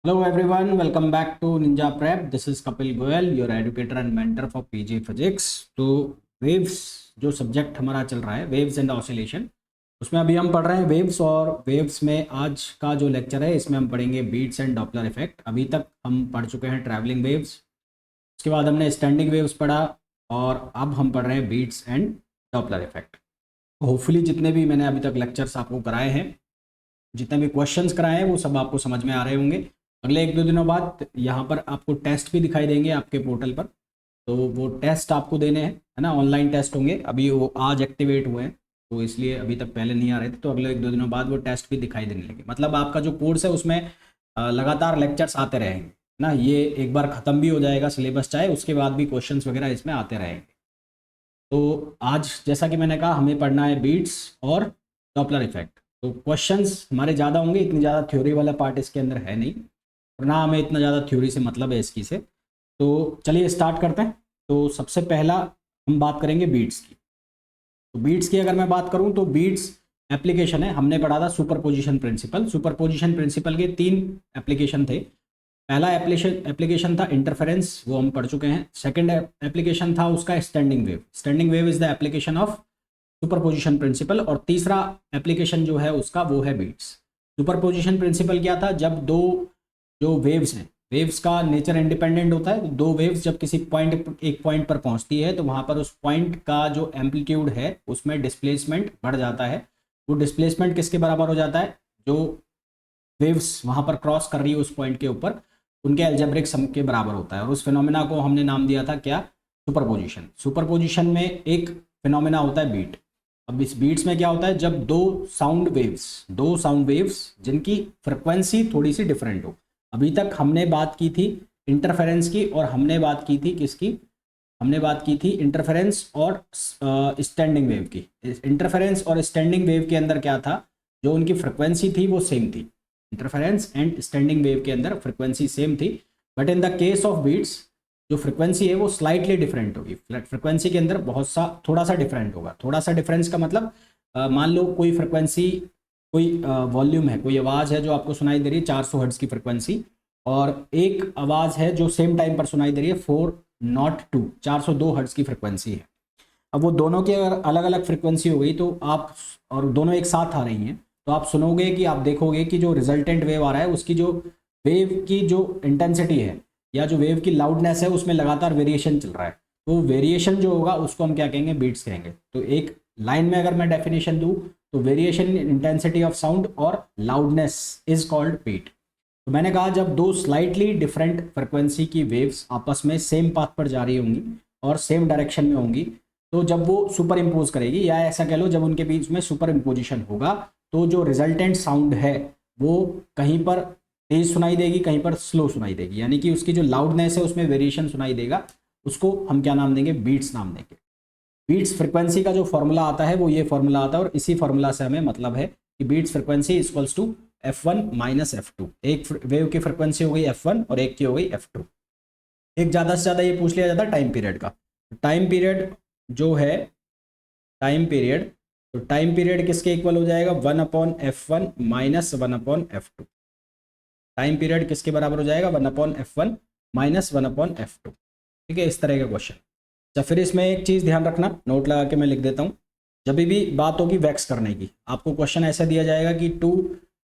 Hello everyone, welcome back to Ninja Prep. This is Kapil Goyal, your educator and mentor for PG Physics. तो waves जो subject हमारा चल रहा है, waves and oscillation, उसमें अभी हम पढ़ रहे हैं वेव्स। और वेव्स में आज का जो लेक्चर है इसमें हम पढ़ेंगे बीट्स एंड डॉपलर इफेक्ट। अभी तक हम पढ़ चुके हैं ट्रैवलिंग वेव्स, उसके बाद हमने स्टैंडिंग वेव्स पढ़ा और अब हम पढ़ रहे हैं beats and Doppler effect. Hopefully जितने भी मैंने अभी तक लेक्चर्स आपको कराए हैं, जितने भी क्वेश्चंस कराए हैं, वो सब आपको समझ में आ रहे होंगे। अगले एक दो दिनों बाद यहाँ पर आपको टेस्ट भी दिखाई देंगे आपके पोर्टल पर, तो वो टेस्ट आपको देने हैं, है ना। ऑनलाइन टेस्ट होंगे, अभी वो आज एक्टिवेट हुए हैं तो इसलिए अभी तक पहले नहीं आ रहे थे। तो अगले एक दो दिनों बाद वो टेस्ट भी दिखाई देने लगे। मतलब आपका जो कोर्स है उसमें लगातार लेक्चर्स आते रहेंगे ना। ये एक बार ख़त्म भी हो जाएगा सिलेबस चाहे, उसके बाद भी क्वेश्चन वगैरह इसमें आते रहेंगे। तो आज जैसा कि मैंने कहा, हमें पढ़ना है बीट्स और डॉपलर इफेक्ट। तो क्वेश्चंस हमारे ज़्यादा होंगे, इतनी ज़्यादा थ्योरी वाला पार्ट इसके अंदर है नहीं, और ना हमें इतना ज़्यादा थ्योरी से मतलब है इसकी से। तो चलिए स्टार्ट करते हैं। तो सबसे पहला हम बात करेंगे बीट्स की। तो बीट्स की अगर मैं बात करूं तो बीट्स एप्लीकेशन है। हमने पढ़ा था सुपरपोजिशन प्रिंसिपल। सुपरपोजिशन प्रिंसिपल के 3 एप्लीकेशन थे। पहला एप्लीकेशन था इंटरफेरेंस, वो हम पढ़ चुके हैं। सेकंड एप्लीकेशन था उसका standing wave. Standing wave is the application of superposition principle. और तीसरा एप्लीकेशन जो है उसका वो है बीट्स। सुपरपोजिशन प्रिंसिपल क्या था? जब दो जो वेव्स हैं, वेव्स का नेचर इंडिपेंडेंट होता है। दो वेव्स जब किसी एक पॉइंट पर पहुंचती है तो वहां पर उस पॉइंट का जो एम्पलीट्यूड है उसमें डिस्प्लेसमेंट बढ़ जाता है। वो डिस्प्लेसमेंट किसके बराबर हो जाता है? जो वेव्स वहां पर क्रॉस कर रही है उस पॉइंट के ऊपर, उनके अलजेब्रिक सम के बराबर होता है। और उस फिनोमेना को हमने नाम दिया था क्या? सुपरपोजिशन। सुपरपोजिशन में एक फिनोमेना होता है बीट। अब इस बीट्स में क्या होता है? जब दो साउंड वेव्स जिनकी फ्रिक्वेंसी थोड़ी सी डिफरेंट हो। अभी तक हमने बात की थी इंटरफेरेंस की, और हमने बात की थी किसकी? हमने बात की थी इंटरफेरेंस और स्टैंडिंग वेव की। इंटरफेरेंस और स्टैंडिंग वेव के अंदर क्या था? जो उनकी फ्रिक्वेंसी थी वो सेम थी। इंटरफेरेंस एंड स्टैंडिंग वेव के अंदर फ्रिक्वेंसी सेम थी, but in the case of beats जो फ्रिक्वेंसी है वो स्लाइटली डिफरेंट होगी। फ्रिक्वेंसी के अंदर थोड़ा सा डिफरेंट होगा। थोड़ा सा डिफरेंस का मतलब, मान लो कोई फ्रिक्वेंसी, कोई वॉल्यूम है, कोई आवाज़ है जो आपको सुनाई दे रही है 400 हर्ट्ज की फ्रिक्वेंसी, और एक आवाज़ है जो सेम टाइम पर सुनाई दे रही है 402 402 हर्ट्ज की फ्रिक्वेंसी है। अब वो दोनों की अगर अलग अलग फ्रिक्वेंसी हो गई तो आप, और दोनों एक साथ आ रही हैं, तो आप सुनोगे कि आप देखोगे कि जो रिजल्टेंट वेव आ रहा है उसकी जो वेव की जो इंटेंसिटी है या जो वेव की लाउडनेस है उसमें लगातार वेरिएशन चल रहा है। तो वेरिएशन जो होगा उसको हम क्या कहेंगे? बीट्स कहेंगे। तो एक लाइन में अगर मैं डेफिनेशन दूं तो variation in intensity of sound और लाउडनेस इज कॉल्ड बीट। तो मैंने कहा जब दो स्लाइटली डिफरेंट फ्रिक्वेंसी की वेव्स आपस में सेम पाथ पर जा रही होंगी और सेम डायरेक्शन में होंगी, तो जब वो सुपर इम्पोज करेगी, या ऐसा कह लो जब उनके बीच में सुपर इम्पोजिशन होगा, तो जो रिजल्टेंट साउंड है वो कहीं पर तेज सुनाई देगी, कहीं पर स्लो सुनाई देगी। यानी कि उसकी जो लाउडनेस है उसमें वेरिएशन सुनाई देगा। उसको हम क्या नाम देंगे? बीट्स नाम देंगे। बीट्स फ्रिक्वेंसी का जो फॉर्मूला आता है वो ये फॉर्मूला आता है, और इसी फॉर्मूला से हमें मतलब है कि beats frequency equals to F1 minus F2। एक वेव की फ्रिक्वेंसी हो गई F1 और एक की हो गई F2। एक ज़्यादा से ज़्यादा ये पूछ लिया जाता है टाइम पीरियड का। टाइम पीरियड जो है, टाइम पीरियड, तो टाइम पीरियड किसके इक्वल हो जाएगा? 1/F1 minus 1/F2। Time period किसके बराबर हो जाएगा? 1/F1 minus 1/F2। ठीक है, इस तरह का क्वेश्चन। अच्छा, फिर इसमें एक चीज़ ध्यान रखना, नोट लगा के मैं लिख देता हूँ। जब भी बात होगी वैक्स करने की, आपको क्वेश्चन ऐसा दिया जाएगा कि 2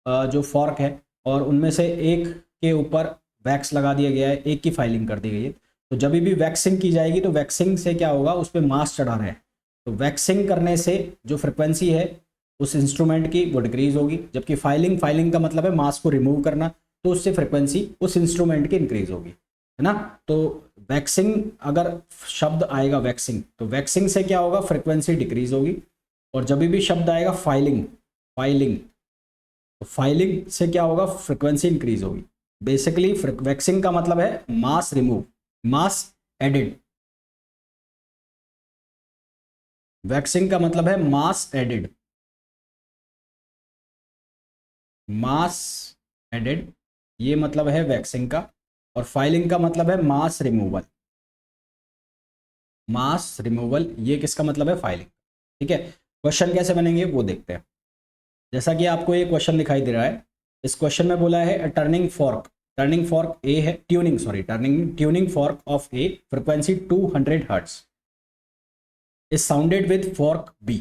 जो फॉर्क है और उनमें से एक के ऊपर वैक्स लगा दिया गया है, एक की फाइलिंग कर दी गई है। तो जब भी वैक्सिंग की जाएगी तो वैक्सिंग से क्या होगा? उस पर मास चढ़ा रहे हैं, तो वैक्सिंग करने से जो फ्रिक्वेंसी है उस इंस्ट्रूमेंट की वो डिक्रीज होगी, जबकि फाइलिंग का मतलब है मास को रिमूव करना, तो उससे फ्रिक्वेंसी उस इंस्ट्रूमेंट की इंक्रीज होगी, है ना। तो वैक्सिंग, अगर शब्द आएगा वैक्सिंग, तो वैक्सिंग से क्या होगा? फ्रिक्वेंसी डिक्रीज होगी। और जब भी शब्द आएगा फाइलिंग, तो फाइलिंग से क्या होगा? फ्रिक्वेंसी इंक्रीज होगी। बेसिकली वैक्सिंग का मतलब है मास रिमूव, मास एडिड। वैक्सिंग का मतलब है मास एडिड, मास एडिड, ये मतलब है वैक्सिंग का। और फाइलिंग का मतलब है मास रिमूवल, मास रिमूवल, ये किसका मतलब है? फाइलिंग। ठीक है, क्वेश्चन कैसे बनेंगे वो देखते हैं। जैसा कि आपको ये क्वेश्चन दिखाई दे रहा है, इस क्वेश्चन में बोला है टर्निंग फॉर्क टर्निंग फॉर्क ए है, tuning fork of a frequency 200 hertz is sounded with fork B.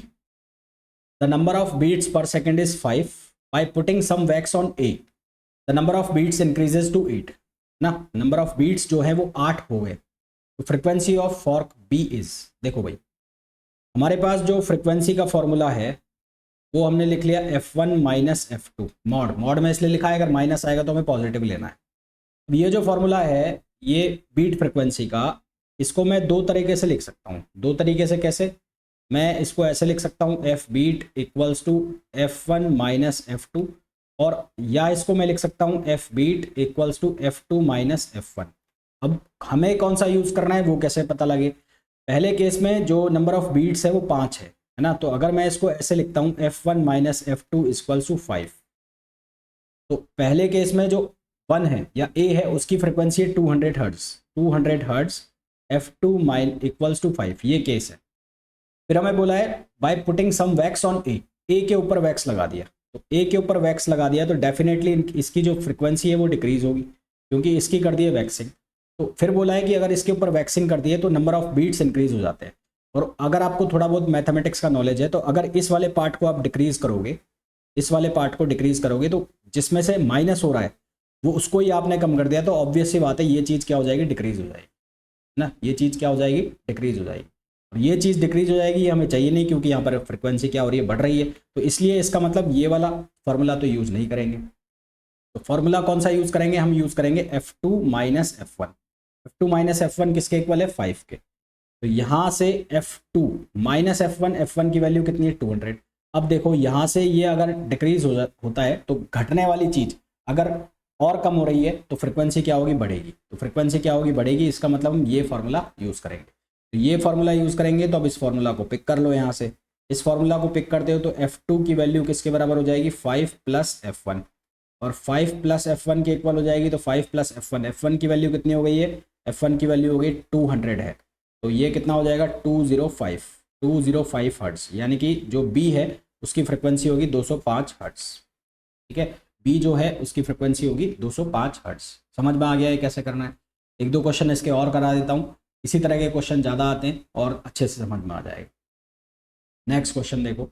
The number of beats per second is 5. By putting some wax on A, the number of beats increases to 8. ना number of beats जो है वो 8 हो गए, तो frequency of fork B is, देखो भाई हमारे पास जो फ्रिक्वेंसी का फॉर्मूला है वो हमने लिख लिया F1 माइनस F2 मॉड में इसलिए लिखा है, अगर माइनस आएगा तो हमें पॉजिटिव लेना है। ये जो फॉर्मूला है ये बीट फ्रिक्वेंसी का, इसको मैं दो तरीके से लिख सकता हूँ। दो तरीके से कैसे? मैं इसको ऐसे लिख सकता हूँ F beat equals to F1 minus F2, और या इसको मैं लिख सकता हूँ F beat equals to F2 minus F1। अब हमें कौन सा यूज़ करना है वो कैसे पता लगे? पहले केस में जो नंबर ऑफ बीट्स है वो 5 है ना, तो अगर मैं इसको ऐसे लिखता हूँ F1 minus F2 equals to 5, तो पहले केस में जो 1 है या A है उसकी फ्रिक्वेंसी है 200 hertz, F2 mine equals to 5, ये केस है। फिर हमें बोला है by putting some wax on a के ऊपर वैक्स लगा दिया, तो ए के ऊपर वैक्स लगा दिया तो डेफिनेटली इसकी जो फ्रिक्वेंसी है वो डिक्रीज होगी क्योंकि इसकी कर दी है वैक्सिंग। तो फिर बोला है कि अगर इसके ऊपर वैक्सिंग कर दी है तो नंबर ऑफ बीट्स इंक्रीज हो जाते हैं। और अगर आपको थोड़ा बहुत मैथमेटिक्स का नॉलेज है तो अगर इस वाले पार्ट को आप डिक्रीज करोगे, इस वाले पार्ट को डिक्रीज करोगे तो जिसमें से माइनस हो रहा है वो उसको ही आपने कम कर दिया, तो ऑब्वियस सी बात है ये चीज़ क्या हो जाएगी? डिक्रीज हो जाएगी ना, ये चीज़ क्या हो जाएगी? डिक्रीज हो जाएगी। और ये चीज़ डिक्रीज हो जाएगी, ये हमें चाहिए नहीं क्योंकि यहाँ पर फ्रिक्वेंसी क्या हो रही है? बढ़ रही है। तो इसलिए इसका मतलब ये वाला फॉर्मूला तो यूज़ नहीं करेंगे। तो फॉर्मूला कौन सा यूज़ करेंगे? हम यूज़ करेंगे F2 minus F1। F2 minus F1 किसके इक्वल है? 5 के। तो यहाँ से F2 माइनस F1 की वैल्यू कितनी है? 200। अब देखो यहाँ से ये अगर डिक्रीज होता है तो घटने वाली चीज़ अगर और कम हो रही है तो फ्रिक्वेंसी क्या होगी? बढ़ेगी। तो फ्रिक्वेंसी क्या होगी? बढ़ेगी। इसका मतलब हम ये फार्मूला यूज़ करेंगे। तो ये फार्मूला यूज़ करेंगे, तो अब इस फार्मूला को पिक कर लो। यहाँ से इस फार्मूला को पिक करते हो तो F2 की वैल्यू किसके बराबर हो जाएगी? 5 प्लस F1, और 5 प्लस F1 के इक्वल हो जाएगी। तो 5 प्लस F1 की वैल्यू कितनी हो गई है? F1 की वैल्यू हो गई 200 है, तो ये कितना हो जाएगा? 205 हर्ट्ज, यानी कि जो B है उसकी फ्रिक्वेंसी होगी 205 हर्ट्ज। ठीक है, B जो है उसकी फ्रिक्वेंसी होगी 205 हर्ट्ज। समझ में आ गया है कैसे करना है? एक दो क्वेश्चन इसके और करा देता हूँ, इसी तरह के क्वेश्चन ज़्यादा आते हैं और अच्छे से समझ में आ जाएगा। नेक्स्ट क्वेश्चन देखो,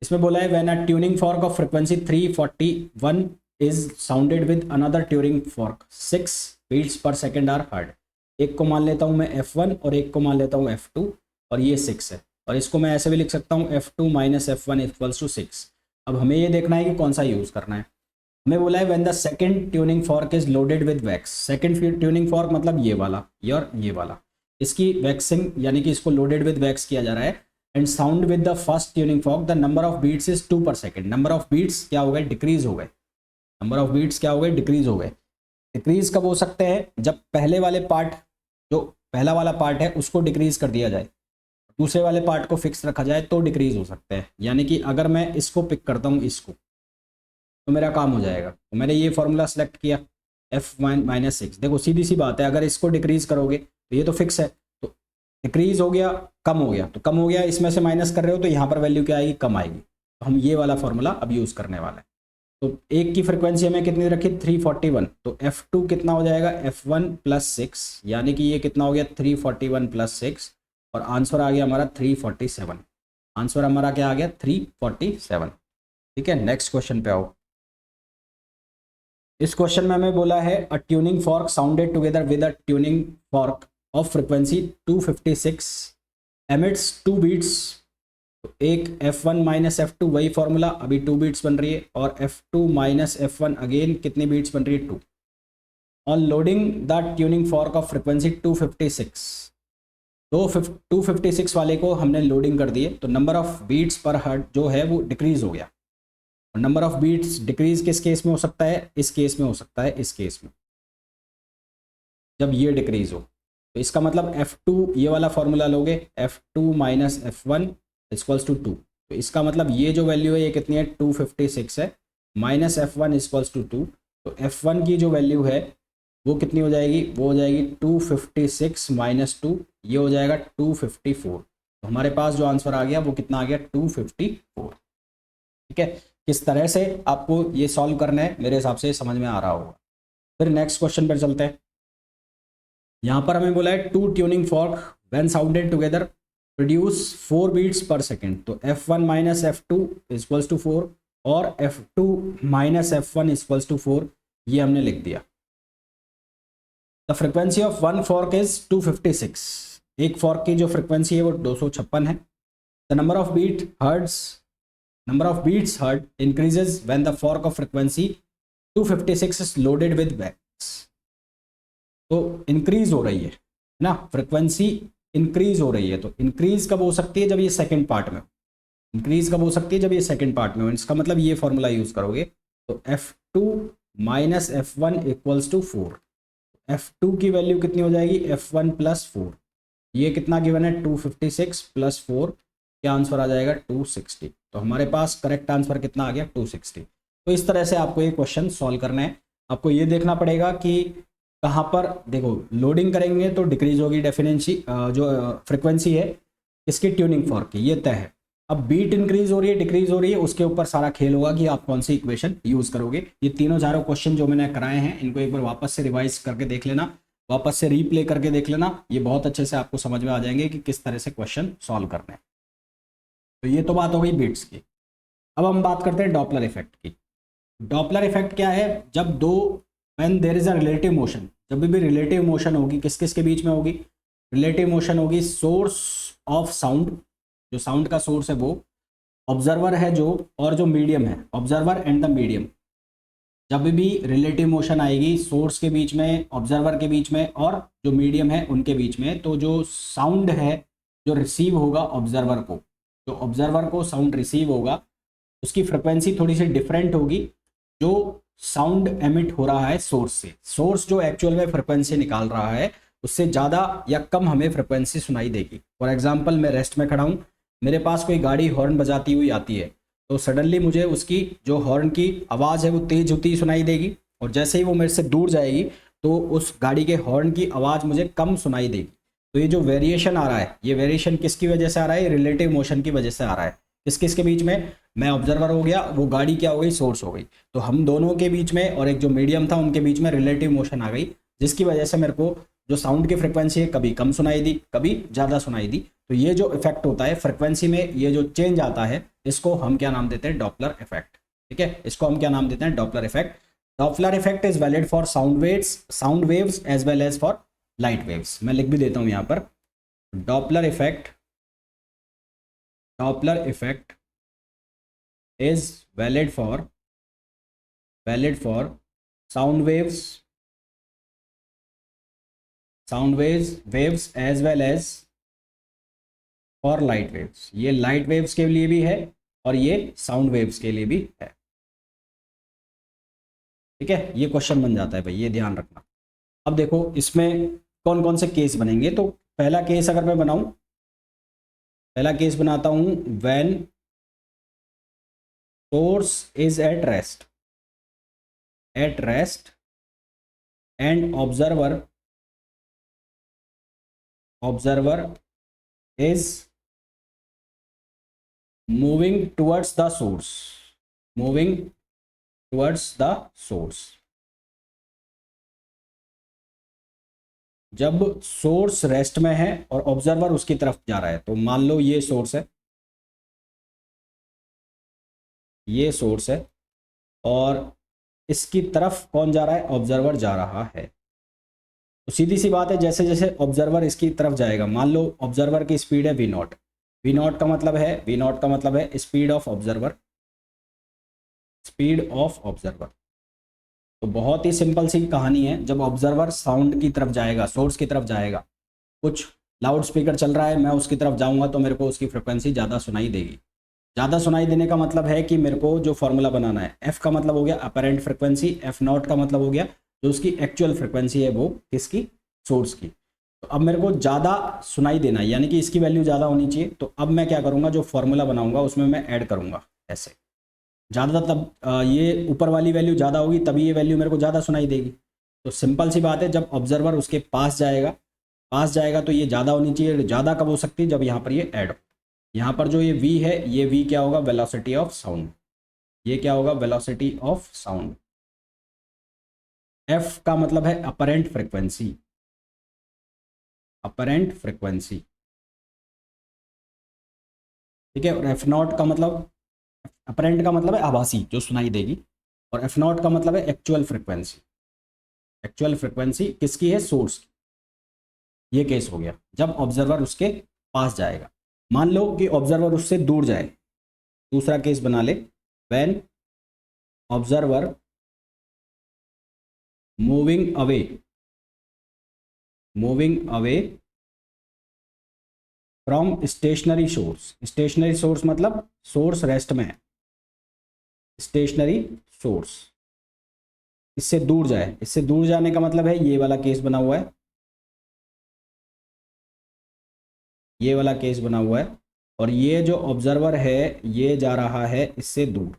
इसमें बोला है when a tuning fork of frequency 341 is sounded with another tuning fork 6 beats per second are heard. एक को मान लेता हूँ मैं F1 और एक को मान लेता हूँ F2, और ये 6 है, और इसको मैं ऐसे भी लिख सकता हूँ F2 minus F1 equals to 6। अब हमें ये देखना है कि कौन सा यूज़ करना है। हमें बोला है when the second tuning fork is loaded with wax. Second tuning fork मतलब ये वाला और ये वाला, इसकी वैक्सिंग यानी कि इसको लोडेड विद वैक्स किया जा रहा है। And sound with the first tuning fork the number of beats is 2 per second. Number of beats क्या हो गए? डिक्रीज हो गए। नंबर ऑफ बीट्स क्या हो गए? डिक्रीज हो गए। डिक्रीज कब हो सकते हैं? जब पहले वाले पार्ट, जो पहला वाला पार्ट है उसको डिक्रीज कर दिया जाए, दूसरे वाले पार्ट को फिक्स रखा जाए तो डिक्रीज हो सकते हैं। यानी कि अगर मैं इसको पिक करता हूँ इसको, तो मेरा काम हो जाएगा। तो मैंने ये फॉर्मूला सेलेक्ट किया F1 माइनस 6। देखो सीधी सी बात है, अगर इसको डिक्रीज करोगे तो ये तो फिक्स है, तो डिक्रीज हो गया, कम हो गया, तो कम हो गया, इसमें से माइनस कर रहे हो तो यहाँ पर वैल्यू क्या आएगी? कम आएगी। तो हम ये वाला फॉर्मूला अब यूज़ करने वाला है। तो एक की फ्रिक्वेंसी हमें कितनी रखी? 341। तो F2 कितना हो जाएगा? F1 प्लस 6, यानी कि ये कितना हो गया? 341 प्लस 6, और आंसर आ गया हमारा 347। आंसर हमारा क्या आ गया? 347। ठीक है, नेक्स्ट क्वेश्चन पे आओ। इस क्वेश्चन में हमें बोला है a tuning fork sounded together with a tuning fork of frequency 256 emits 2 beats. तो एक F1 माइनस F2 वही फॉर्मूला, अभी 2 बीट्स बन रही है, और F2 माइनस F1 अगेन कितनी बीट्स बन रही है? 2। On loading the tuning fork of frequency 256, तो 256 वाले को हमने लोडिंग कर दिए, तो नंबर ऑफ बीट्स पर हर्ट जो है वो डिक्रीज हो गया। और नंबर ऑफ बीट्स डिक्रीज किस केस में हो सकता है? इस केस में हो सकता है, इस केस में, जब ये डिक्रीज हो। तो इसका मतलब F2 ये वाला फॉर्मूला लोगे, F2 minus F1 equals to 2। तो इसका मतलब ये जो वैल्यू है ये कितनी है? 256 है, माइनस F1 इक्वल्स टू 2। तो F1 की जो वैल्यू है वो कितनी हो जाएगी? वो हो जाएगी 256 माइनस 2, ये हो जाएगा 254। तो हमारे पास जो आंसर आ गया वो कितना आ गया? 254। ठीक है, किस तरह से आपको ये सॉल्व करना है मेरे हिसाब से समझ में आ रहा होगा। फिर नेक्स्ट क्वेश्चन पर चलते हैं। यहाँ पर हमें बोला है two tuning fork when sounded together produce 4 beats per second. तो F1 minus F2 equals to 4 और F2 minus F1 equals to 4, ये हमने लिख दिया। The frequency of one fork is 256, एक फॉर्क की जो फ्रिक्वेंसी है वो 256 है। The number of beats heard increases when the fork of frequency 256 is loaded with wax. तो इंक्रीज हो रही है ना, फ्रिक्वेंसी इंक्रीज हो रही है। तो इंक्रीज कब हो सकती है, जब ये सेकंड पार्ट में हो। इंक्रीज कब हो सकती है, जब ये सेकंड पार्ट में हो। इसका मतलब ये फॉर्मूला यूज करोगे तो F2 minus F1 equals to 4। F2 की वैल्यू कितनी हो जाएगी, F1 प्लस 4। ये कितना गिवन है, 256 प्लस 4, क्या आंसर आ जाएगा 260। तो हमारे पास करेक्ट आंसर कितना आ गया 260। तो इस तरह से आपको ये क्वेश्चन सॉल्व करना है। आपको ये देखना पड़ेगा कि कहाँ पर, देखो लोडिंग करेंगे तो डिक्रीज होगी डेफिनेटली जो फ्रिक्वेंसी है इसकी ट्यूनिंग फॉर्क की, ये तय है। अब बीट इंक्रीज हो रही है डिक्रीज हो रही है, उसके ऊपर सारा खेल होगा कि आप कौन सी इक्वेशन यूज करोगे। ये तीनों चारों क्वेश्चन जो मैंने कराए हैं इनको एक बार वापस से रिवाइज करके देख लेना, वापस से रीप्ले करके देख लेना, ये बहुत अच्छे से आपको समझ में आ जाएंगे कि किस तरह से क्वेश्चन सॉल्व करने हैं। तो ये तो बात हो गई बीट्स की। अब हम बात करते हैं डॉपलर इफेक्ट की। डॉपलर इफेक्ट क्या है, जब दो when there is a relative motion, जब भी रिलेटिव मोशन होगी किस किस के बीच में होगी, रिलेटिव मोशन होगी सोर्स ऑफ साउंड, जो साउंड का सोर्स है वो, ऑब्जर्वर है जो, और जो मीडियम है, ऑब्जर्वर एंड द मीडियम। जब भी रिलेटिव मोशन आएगी सोर्स के बीच में, ऑब्जर्वर के बीच में और जो मीडियम है उनके बीच में, तो जो साउंड है जो रिसीव होगा ऑब्जर्वर को, जो ऑब्जर्वर को साउंड रिसीव होगा उसकी फ्रिक्वेंसी थोड़ी सी डिफरेंट होगी जो साउंड एमिट हो रहा है सोर्स से। सोर्स जो एक्चुअल में फ्रिक्वेंसी निकाल रहा है उससे ज़्यादा या कम हमें फ्रिक्वेंसी सुनाई देगी। फॉर एग्जांपल मैं रेस्ट में खड़ा हूँ, मेरे पास कोई गाड़ी हॉर्न बजाती हुई आती है, तो सडनली मुझे उसकी जो हॉर्न की आवाज़ है वो तेज होती सुनाई देगी, और जैसे ही वो मेरे से दूर जाएगी तो उस गाड़ी के हॉर्न की आवाज़ मुझे कम सुनाई देगी। तो ये जो वेरिएशन आ रहा है, ये वेरिएशन किसकी वजह से आ रहा है, रिलेटिव मोशन की वजह से आ रहा है। किस किस के बीच में, मैं ऑब्जर्वर हो गया, वो गाड़ी क्या हो गई, सोर्स हो गई। तो हम दोनों के बीच में और एक जो मीडियम था उनके बीच में रिलेटिव मोशन आ गई, जिसकी वजह से मेरे को जो साउंड की फ्रिक्वेंसी है कभी कम सुनाई दी कभी ज़्यादा सुनाई दी। तो ये जो इफेक्ट होता है फ्रिक्वेंसी में, ये जो चेंज आता है, इसको हम क्या नाम देते हैं, डॉपलर इफेक्ट। ठीक है, इसको हम क्या नाम देते हैं, Doppler effect. Doppler effect is valid for sound waves as well as for light waves. मैं लिख भी देता हूँ यहाँ पर, Doppler effect is valid for sound waves as well as for light waves। ये लाइट वेव्स के लिए भी है और ये साउंड वेव्स के लिए भी है। ठीक है, ये क्वेश्चन बन जाता है भाई, ये ध्यान रखना। अब देखो इसमें कौन कौन से केस बनेंगे। तो पहला केस अगर मैं बनाऊं, पहला केस बनाता हूं, when source is at rest and observer is moving towards the source, जब सोर्स रेस्ट में है और ऑब्जर्वर उसकी तरफ जा रहा है। तो मान लो ये सोर्स है, ये सोर्स है और इसकी तरफ कौन जा रहा है, ऑब्जर्वर जा रहा है। तो सीधी सी बात है, जैसे जैसे ऑब्जर्वर इसकी तरफ जाएगा, मान लो ऑब्जर्वर की स्पीड है v0, v0 का मतलब है स्पीड ऑफ ऑब्जर्वर, तो बहुत ही सिंपल सी कहानी है। जब ऑब्जर्वर साउंड की तरफ जाएगा, सोर्स की तरफ जाएगा, कुछ लाउड स्पीकर चल रहा है, मैं उसकी तरफ जाऊंगा तो मेरे को उसकी फ्रिक्वेंसी ज़्यादा सुनाई देगी। ज़्यादा सुनाई देने का मतलब है कि मेरे को जो फॉर्मूला बनाना है, f का मतलब हो गया अपरेंट फ्रिक्वेंसी, f0 का मतलब हो गया जो उसकी एक्चुअल फ्रिक्वेंसी है वो किसकी, सोर्स की। तो अब मेरे को ज़्यादा सुनाई देना है, यानी कि इसकी वैल्यू ज़्यादा होनी चाहिए। तो अब मैं क्या करूँगा, जो फॉर्मूला बनाऊँगा उसमें मैं ऐड करूँगा ऐसे, ज़्यादा तब ये ऊपर वाली वैल्यू ज़्यादा होगी तभी ये वैल्यू मेरे को ज़्यादा सुनाई देगी। तो सिंपल सी बात है, जब ऑब्जर्वर उसके पास जाएगा तो ये ज़्यादा होनी चाहिए। ज़्यादा कब हो सकती है, जब यहाँ पर ये ऐड हो। यहाँ पर जो ये v है, ये v क्या होगा, वेलोसिटी ऑफ साउंड, ये क्या होगा, वेलोसिटी ऑफ साउंड। एफ का मतलब है अपरेंट फ्रिक्वेंसी, अपरेंट फ्रिक्वेंसी, ठीक है। और एफ नॉट का मतलब, अपरेंट का मतलब है आभासी, जो सुनाई देगी, और एफ नॉट का मतलब है एक्चुअल फ्रिक्वेंसी। एक्चुअल फ्रिक्वेंसी किसकी है? सोर्स की। ये केस हो गया जब ऑब्जर्वर उसके पास जाएगा। मान लो कि ऑब्जर्वर उससे दूर जाए, दूसरा केस बना ले, when observer moving away, moving away from stationary source. Stationary source मतलब सोर्स रेस्ट में है, स्टेशनरी सोर्स, इससे दूर जाए। इससे दूर जाने का मतलब है ये वाला केस बना हुआ है, ये वाला केस बना हुआ है, और ये जो ऑब्जर्वर है ये जा रहा है इससे दूर,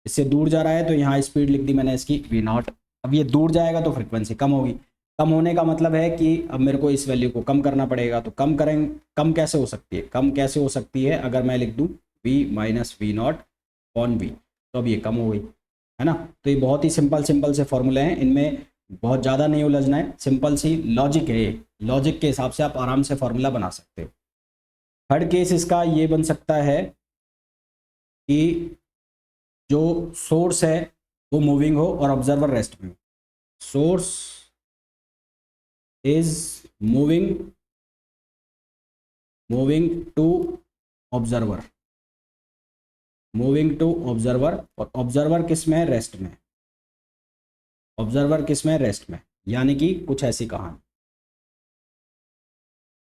इससे दूर जा रहा है, तो यहाँ स्पीड लिख दी मैंने इसकी वी नॉट। अब ये दूर जाएगा तो फ्रिक्वेंसी कम होगी। कम होने का मतलब है कि अब मेरे को इस वैल्यू को कम करना पड़ेगा। तो कम करें, कम कैसे हो सकती है? कम कैसे हो सकती है? अगर मैं लिख दूँ V minus V not on V, तो अब ये कम हो गई, है ना। तो ये बहुत ही सिंपल सिंपल से फॉर्मूले हैं, इनमें बहुत ज़्यादा नहीं उलझना है, सिंपल सी लॉजिक है ये। लॉजिक के हिसाब से आप आराम से फॉर्मूला बना सकते हो। थर्ड केस इसका ये बन सकता है कि जो सोर्स है वो मूविंग हो और ऑब्जर्वर रेस्ट में हो। Source is moving, moving to observer, moving to observer, और ऑब्जर्वर किस में है? रेस्ट में। ऑब्जर्वर किस में? रेस्ट में। यानी कि कुछ ऐसी कहानी,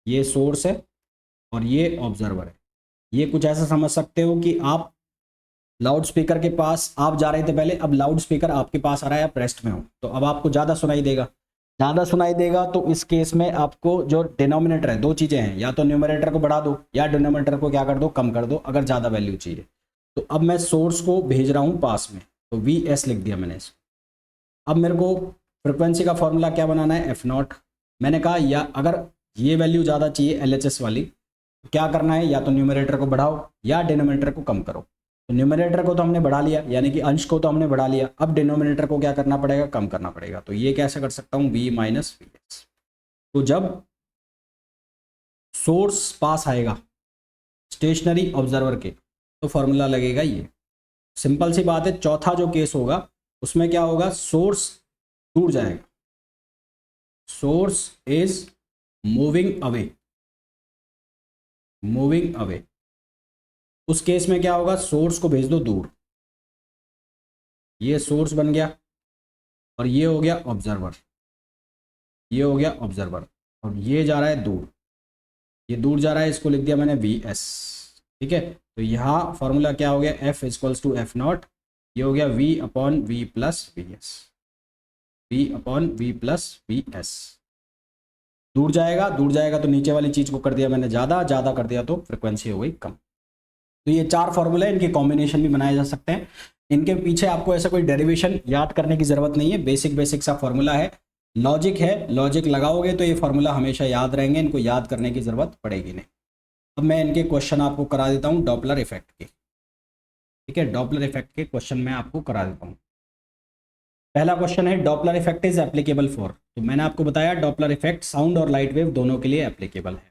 ये सोर्स है और ये ऑब्जर्वर है। ये कुछ ऐसा समझ सकते हो कि आप लाउड स्पीकर के पास आप जा रहे थे पहले, अब लाउड स्पीकर आपके पास आ रहा है, आप रेस्ट में हो, तो अब आपको ज़्यादा सुनाई देगा। ज़्यादा सुनाई देगा तो इस केस में आपको जो डिनोमिनेटर है, दो चीज़ें हैं, या तो न्यूमरेटर को बढ़ा दो या डिनोमिनेटर को क्या कर दो? कम कर दो, अगर ज़्यादा वैल्यू चाहिए। तो अब मैं सोर्स को भेज रहा हूँ पास में, तो वी एस लिख दिया मैंने इसको। अब मेरे को फ्रिक्वेंसी का फॉर्मूला क्या बनाना है? F not. मैंने कहा या अगर ये वैल्यू ज़्यादा चाहिए एल एच एस वाली, तो क्या करना है? या तो न्यूमरेटर को बढ़ाओ या डिनोमिनेटर को कम करो। तो न्यूमरेटर को तो हमने बढ़ा लिया, यानी कि अंश को तो हमने बढ़ा लिया, अब डिनोमिनेटर को क्या करना पड़ेगा? कम करना पड़ेगा। तो ये कैसे कर सकता हूँ? v minus v S. तो जब सोर्स पास आएगा स्टेशनरी ऑब्जर्वर के, तो फॉर्मूला लगेगा ये। सिंपल सी बात है। चौथा जो केस होगा उसमें क्या होगा? सोर्स दूर जाएगा, source is moving away, moving away. उस केस में क्या होगा? सोर्स को भेज दो दूर, ये सोर्स बन गया और ये हो गया ऑब्जर्वर, ये हो गया ऑब्जर्वर, और ये जा रहा है दूर, ये दूर जा रहा है, इसको लिख दिया मैंने वी एस, ठीक है। तो यहाँ फॉर्मूला क्या हो गया? F equals to F not, ये हो गया V upon V plus V S, V upon V plus V S. दूर जाएगा, दूर जाएगा तो नीचे वाली चीज़ को कर दिया मैंने ज़्यादा, ज़्यादा कर दिया तो फ्रिक्वेंसी हो गई कम। तो ये चार फॉर्मूले हैं, इनके कॉम्बिनेशन भी बनाए जा सकते हैं। इनके पीछे आपको ऐसा कोई डेरिवेशन याद करने की जरूरत नहीं है, बेसिक बेसिक सा फॉर्मूला है, लॉजिक है, लॉजिक लगाओगे तो ये फॉर्मूला हमेशा याद रहेंगे, इनको याद करने की जरूरत पड़ेगी नहीं। अब मैं इनके क्वेश्चन आपको करा देता हूँ डॉपलर इफेक्ट के, ठीक है। डॉपलर इफेक्ट के क्वेश्चन मैं आपको करा देता हूँ। पहला क्वेश्चन है Doppler effect is applicable for, तो मैंने आपको बताया डॉपलर इफेक्ट साउंड और लाइट वेव दोनों के लिए एप्लीकेबल है।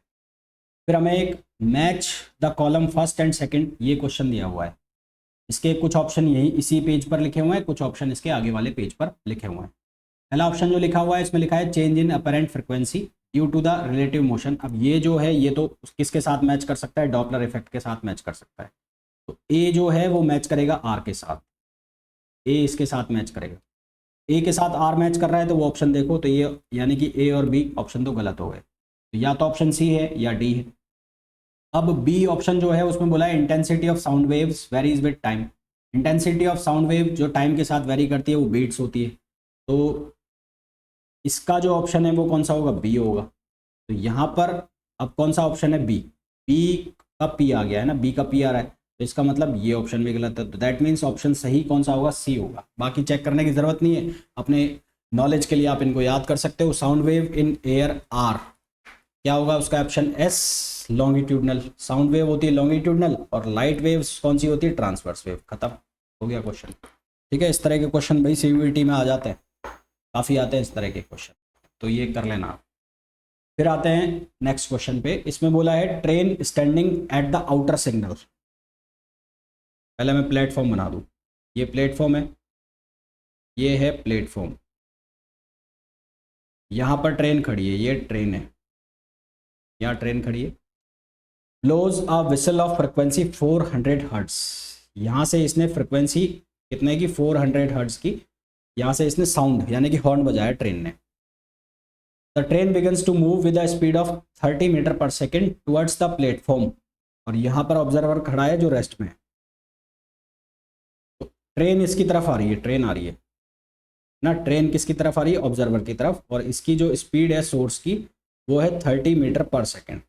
फिर हमें एक match the column first and second, ये क्वेश्चन दिया हुआ है। इसके कुछ ऑप्शन यही इसी पेज पर लिखे हुए हैं, कुछ ऑप्शन इसके आगे वाले पेज पर लिखे हुए हैं। पहला ऑप्शन जो लिखा हुआ है इसमें लिखा है change in apparent frequency due to the relative motion. अब ये जो है ये तो किसके साथ मैच कर सकता है? डॉपलर इफेक्ट के साथ मैच कर सकता है। तो ए जो है वो मैच करेगा आर के साथ, ए इसके साथ मैच करेगा। ए के साथ आर मैच कर रहा है तो वो ऑप्शन देखो, तो ये यानी कि ए और बी ऑप्शन तो गलत हो गए, तो या तो ऑप्शन सी है या डी है। अब बी ऑप्शन जो है उसमें बोला है intensity of sound waves varies with time. Intensity of sound wave जो टाइम के साथ वेरी करती है वो बीट्स होती है, तो इसका जो ऑप्शन है वो कौन सा होगा? बी होगा। तो यहाँ पर अब कौन सा ऑप्शन है? बी। बी का पी आ गया है ना, बी का पी आ रहा है, तो इसका मतलब ये ऑप्शन भी गलत है। तो दैट मीन्स ऑप्शन सही कौन सा होगा? सी होगा। बाकी चेक करने की जरूरत नहीं है, अपने नॉलेज के लिए आप इनको याद कर सकते हो। Sound wave in air are, क्या होगा उसका? Option S, longitudinal. Sound wave होती है लॉन्गिट्यूडनल और लाइट वेव्स कौन सी होती है? Transverse wave. खत्म हो गया क्वेश्चन, ठीक है। इस तरह के क्वेश्चन भाई सीयूईटी में आ जाते हैं। काफ़ी आते हैं इस तरह के क्वेश्चन, तो ये कर लेना आप। फिर आते हैं नेक्स्ट क्वेश्चन पे। इसमें बोला है train standing at the outer signal. पहले मैं प्लेटफॉर्म बना दूँ, ये प्लेटफॉर्म है, ये है प्लेटफॉर्म, यहाँ पर ट्रेन खड़ी है, ये ट्रेन है, यहाँ ट्रेन खड़ी है। Blows a whistle of frequency 400 hertz. यहाँ से इसने फ्रिक्वेंसी कितने की, 400 हर्ट्स की, यहाँ से इसने साउंड यानी कि हॉर्न बजाया ट्रेन ने। The train begins to move with the speed of 30 metre per second towards the platform. और यहाँ पर ऑब्जर्वर खड़ा है जो रेस्ट में है। तो ट्रेन इसकी तरफ आ रही है, ट्रेन आ रही है ना, ट्रेन किसकी तरफ आ रही है, ऑब्जर्वर की तरफ, और इसकी जो स्पीड है सोर्स की वो है 30 मीटर पर सेकेंड।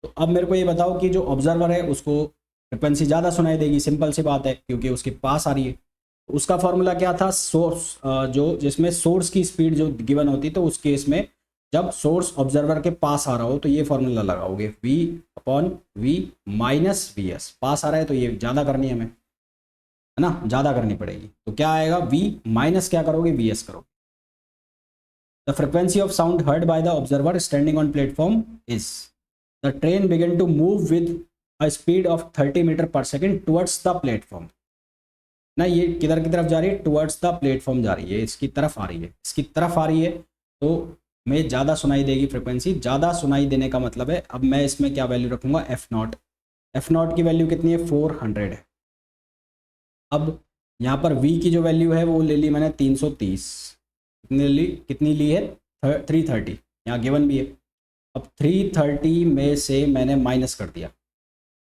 तो अब मेरे को ये बताओ कि जो ऑब्जर्वर है उसको फ्रिक्वेंसी ज़्यादा सुनाई देगी, सिंपल सी बात है, क्योंकि उसके पास आ रही है। तो उसका फॉर्मूला क्या था, सोर्स जो जिसमें सोर्स की स्पीड जो गिवन होती, तो उस केस में जब सोर्स ऑब्जर्वर के पास आ रहा हो तो ये फॉर्मूला लगाओगे, v upon v minus v s. पास आ रहा है तो ये ज़्यादा करनी है हमें, है ना, ज़्यादा करनी पड़ेगी। तो क्या आएगा, v माइनस क्या करोगे, वी एस करोगे। The frequency of sound heard by the observer standing on platform is. The train began to move with a speed of 30 metre per second towards the platform. ना ये किधर की तरफ जा रही है, टुवर्ड्स द प्लेटफॉर्म जा रही है, इसकी तरफ आ रही है, इसकी तरफ आ रही है, तो में ज़्यादा सुनाई देगी फ्रिक्वेंसी। ज़्यादा सुनाई देने का मतलब है, अब मैं इसमें क्या वैल्यू रखूँगा, एफ नॉट। एफ नॉट की वैल्यू कितनी है, 400 है। अब यहाँ पर v की जो वैल्यू है वो ले ली मैंने 330, कितनी ली है, 330, यहाँ गिवन भी है। अब 330 में से मैंने माइनस कर दिया,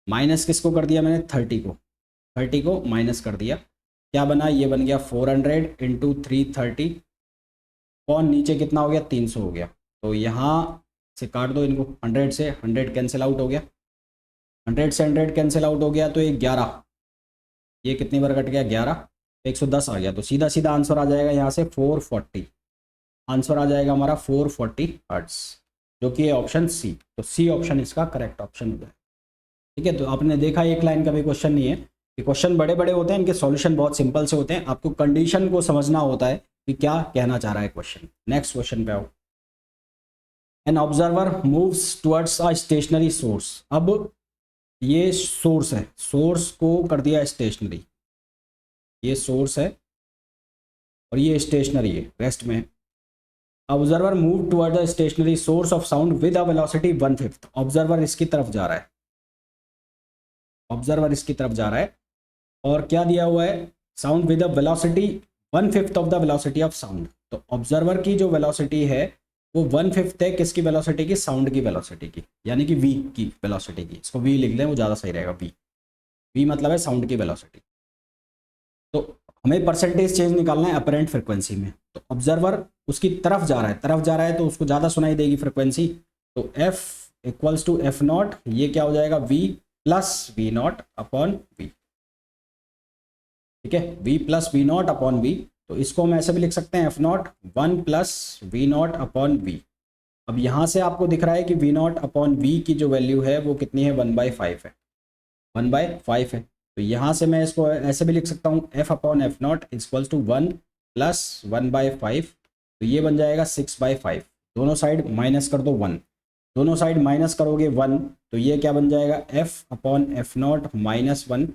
माइनस किसको कर दिया मैंने, 30 को माइनस कर दिया, क्या बना, ये बन गया 400 इंटू 330, कौन नीचे कितना हो गया, 300 हो गया। तो यहाँ से काट दो इनको, 100 से 100 कैंसिल आउट हो गया, 100 से 100 कैंसिल आउट हो गया, तो ये 11, ये कितनी बार कट गया, 11, 110 आ गया। तो सीधा सीधा आंसर आ जाएगा यहाँ से 440, आंसर आ जाएगा हमारा 440 हर्ट्स, जो कि है ऑप्शन सी। तो सी ऑप्शन इसका करेक्ट ऑप्शन हो जाए। ठीक है, तो आपने देखा एक लाइन का भी क्वेश्चन नहीं है, कि क्वेश्चन बड़े बड़े होते हैं, इनके सॉल्यूशन बहुत सिंपल से होते हैं, आपको कंडीशन को समझना होता है कि क्या कहना चाह रहा है क्वेश्चन। नेक्स्ट क्वेश्चन पे आओ। An observer moves towards a stationary source. अब ये सोर्स है, सोर्स को कर दिया स्टेशनरी, ये सोर्स है और ये स्टेशनरी है, रेस्ट में है। Observer move toward the stationary source of sound with a velocity 1/5। Observer इसकी तरफ जा रहा है, ऑब्जर्वर इसकी तरफ जा रहा है, और क्या दिया हुआ है, sound with a velocity 1/5 of the velocity of sound. तो ऑब्जर्वर की जो वेलोसिटी है वो 1/5 है किसकी वेलोसिटी की, साउंड की वेलोसिटी की, यानी कि v की वेलोसिटी की। इसको v लिख लें, वो ज़्यादा सही रहेगा, v मतलब है साउंड की वेलोसिटी। तो हमें परसेंटेज चेंज निकालना है अपरेंट फ्रिक्वेंसी में। तो ऑब्जर्वर उसकी तरफ जा रहा है, तरफ जा रहा है तो उसको ज़्यादा सुनाई देगी फ्रिक्वेंसी। तो f equals to F not, ये क्या हो जाएगा, v plus V nought upon V. ठीक है, v plus V nought upon V. तो इसको हम ऐसे भी लिख सकते हैं, F nought 1 plus V nought upon V. अब यहाँ से आपको दिख रहा है कि वी नॉट अपॉन वी की जो वैल्यू है वो कितनी है, 1/5 है, 1/5 है। तो यहाँ से मैं इसको ऐसे भी लिख सकता हूँ, F upon F nought equals to 1 plus 1/5। तो ये बन जाएगा 6/5। दोनों साइड माइनस कर दो 1, दोनों साइड माइनस करोगे 1, तो ये क्या बन जाएगा, F upon F not minus 1,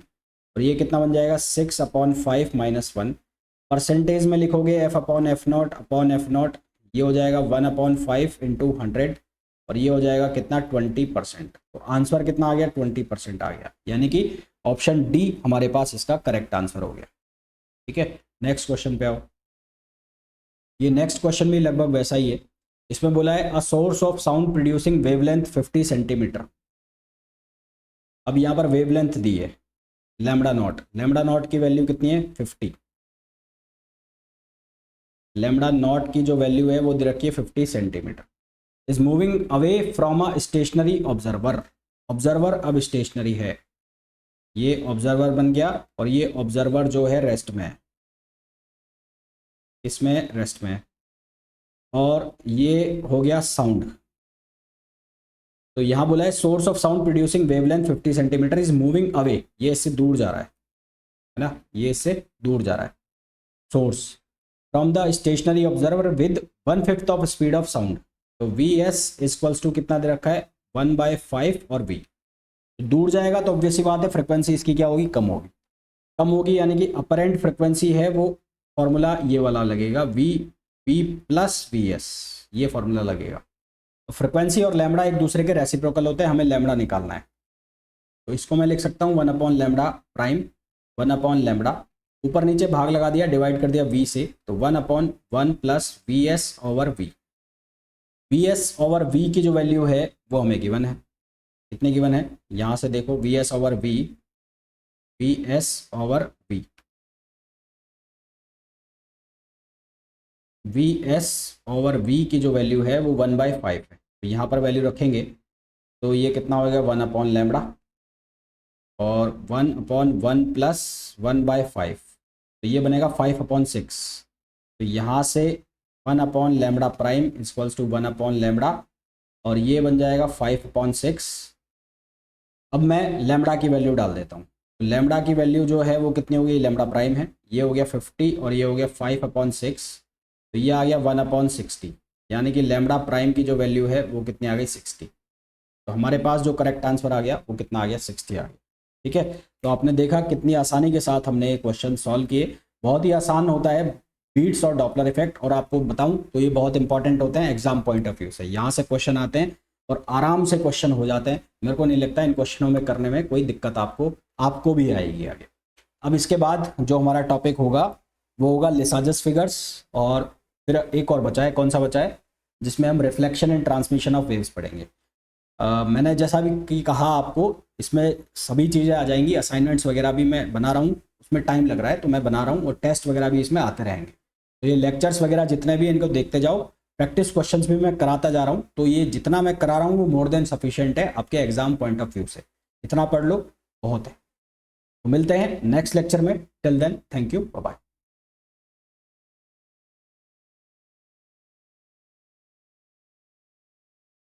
और ये कितना बन जाएगा, 6/5 माइनस 1। परसेंटेज में लिखोगे एफ अपॉन एफ नॉट, ये हो जाएगा 1/5 इंटू 100, और ये हो जाएगा कितना, 20%। तो आंसर कितना आ गया, 20% आ गया, यानी कि ऑप्शन डी हमारे पास इसका करेक्ट आंसर हो गया। ठीक है, नेक्स्ट क्वेश्चन पे आओ। ये नेक्स्ट क्वेश्चन भी लगभग वैसा ही है। इसमें बोला है a source of sound producing wavelength 50 centimetre. अब यहाँ पर वेवलेंथ दी है लैम्बडा नॉट की वैल्यू कितनी है, 50। लैम्बडा नॉट की जो वैल्यू है वो दे रखी है 50 centimetre. Is moving away from a stationary observer. Observer अब स्टेशनरी है, ये ऑब्जर्वर बन गया, और ये ऑब्जर्वर जो है रेस्ट में है, इसमें रेस्ट में है, और ये हो गया साउंड। तो यहाँ बोला है source of sound producing wavelength 50 centimetre is moving away, ये इससे दूर जा रहा है ना, ये इससे दूर जा रहा है source. From the stationary observer with 1/5 of speed of sound. तो वी एस इक्वल्स टू कितना दे रखा है 1/5 और वी। दूर जाएगा तो ऑब्वियस सी बात है फ्रिक्वेंसी इसकी क्या होगी, कम होगी। कम होगी यानी कि अपरेंट फ्रिक्वेंसी है वो फॉर्मूला ये वाला लगेगा वी प्लस वी एस, ये फॉर्मूला लगेगा। तो फ्रिक्वेंसी और लैम्बडा एक दूसरे के रेसिप्रोकल होते हैं, हमें लैम्बडा निकालना है। तो इसको मैं लिख सकता हूँ 1 लैम्बडा प्राइम 1 लैम्बडा, ऊपर नीचे भाग लगा दिया, डिवाइड कर दिया v से, तो 1/1 plus V S over V. V S over V की जो वैल्यू है वो हमें गिवन है, कितने गिवन है, यहाँ से देखो V S over V, V S over V, V S over V की जो वैल्यू है वो 1/5 है। तो यहाँ पर वैल्यू रखेंगे तो ये कितना हो गया 1 लैम्बडा और 1/1 प्लस 1/5, तो ये बनेगा 5/6। तो यहाँ से 1 lambda prime equals to 1 lambda और ये बन जाएगा 5/6। अब मैं लैम्बडा की वैल्यू डाल देता हूँ। तो लैम्बडा की वैल्यू जो है वो कितनी होगी, लैम्बडा प्राइम है, ये हो गया 50 और ये हो गया 5/6, तो ये आ गया 1/60, यानी कि लैम्बडा प्राइम की जो वैल्यू है वो कितनी आ गई 60। तो हमारे पास जो करेक्ट आंसर आ गया वो कितना आ गया 60 आ गया। ठीक है, तो आपने देखा कितनी आसानी के साथ हमने ये क्वेश्चन सॉल्व किए। बहुत ही आसान होता है बीट्स और डॉपलर इफेक्ट, और आपको बताऊं तो ये बहुत इंपॉर्टेंट होते हैं एग्जाम पॉइंट ऑफ व्यू से। यहाँ से क्वेश्चन आते हैं और आराम से क्वेश्चन हो जाते हैं। मेरे को नहीं लगता इन क्वेश्चनों में करने में कोई दिक्कत आपको भी आएगी आगे। अब इसके बाद जो हमारा टॉपिक होगा वो होगा लिसाजस फिगर्स, और फिर एक और बचा है, कौन सा बचा है, जिसमें हम reflection and transmission of waves पढ़ेंगे। मैंने जैसा भी कहा आपको, इसमें सभी चीज़ें आ जाएंगी, असाइनमेंट्स वगैरह भी मैं बना रहा हूँ, उसमें टाइम लग रहा है तो मैं बना रहा हूँ, और टेस्ट वगैरह भी इसमें आते रहेंगे। तो ये लेक्चर्स वगैरह जितने भी इनको देखते जाओ, प्रैक्टिस क्वेश्चंस भी मैं कराता जा रहा हूँ। तो ये जितना मैं करा रहा हूँ वो मोर देन सफिशिएंट है आपके एग्जाम पॉइंट ऑफ व्यू से, इतना पढ़ लो बहुत है। तो मिलते हैं नेक्स्ट लेक्चर में, till then thank you, bye bye.